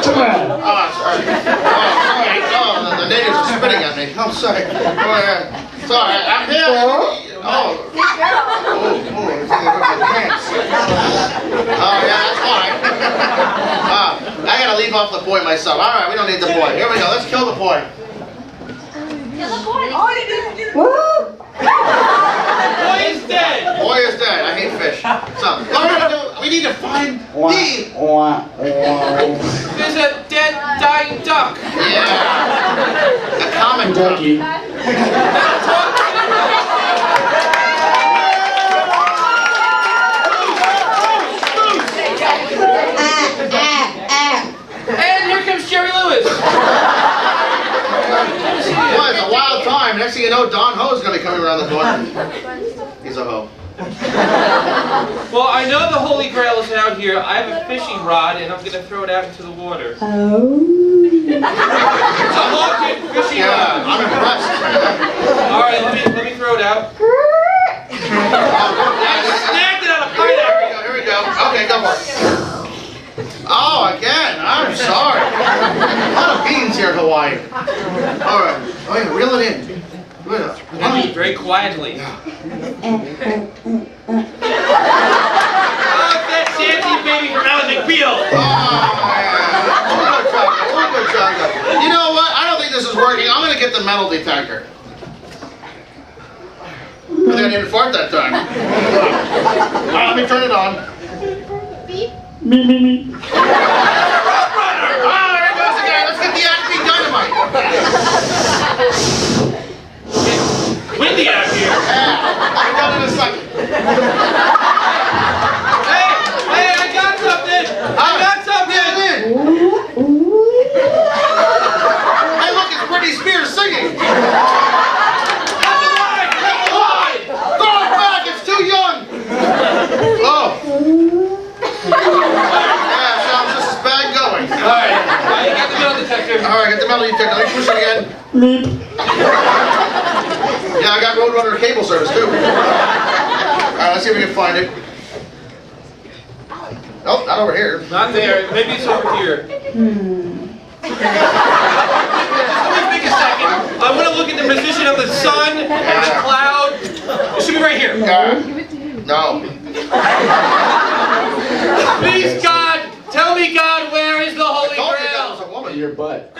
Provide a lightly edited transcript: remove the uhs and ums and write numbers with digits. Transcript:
Sorry. Oh, the natives are spitting at me. I'm sorry. Sorry, I'm here. Yeah, that's fine. I gotta leave off the boy myself. All right, we don't need the boy. Here we go. Let's kill the boy. Kill the boy. Boy is dead. Boy is dead. I hate fish. So, what we're gonna do? We need to find the. There's a dead, dying duck. Yeah. A common duck. And here comes Jerry Lewis. Boy, it's a wild time. Next thing you know, Don Ho's gonna be coming around the corner. He's a ho. Well, I know the Holy Grail is out here. I have a fishing rod, and I'm going to throw it out into the water. Oh. It's a haunted fishing rod. I'm impressed. All right, let me throw it out. I snagged it on a pineapple. Here we go. Okay, go for it. Oh, again. I'm sorry. A lot of beans here in Hawaii. All right. Oh, yeah, reel it in. Very quietly. Yeah. Oh, that Santy baby from Alan McBeal. Oh, yeah. Good job. You know what? I don't think this is working. I'm going to get the metal detector. I think I didn't fart that time. Let me turn it on. Beep. Me. Roadrunner! Oh, there it goes again. Let's get the Acme Dynamite. Windy out here. Yeah, I'll be done in a second. Hey, I got something. I got something. Hey, look, it's Britney Spears singing. Throw it back, it's too young. Oh. Yeah, sounds just as bad going. All right, you got the metal detector. All right, get the metal detector. Let me push it again. Yeah, I got Roadrunner cable service too. Alright, let's see if we can find it. Nope, not over here. Not there. Maybe it's over here. Just let me think a second. I want to look at the position of the sun and the cloud. It should be right here. No. Please, God, tell me, God, where is the Holy I told you Grail? that was a woman. Your butt.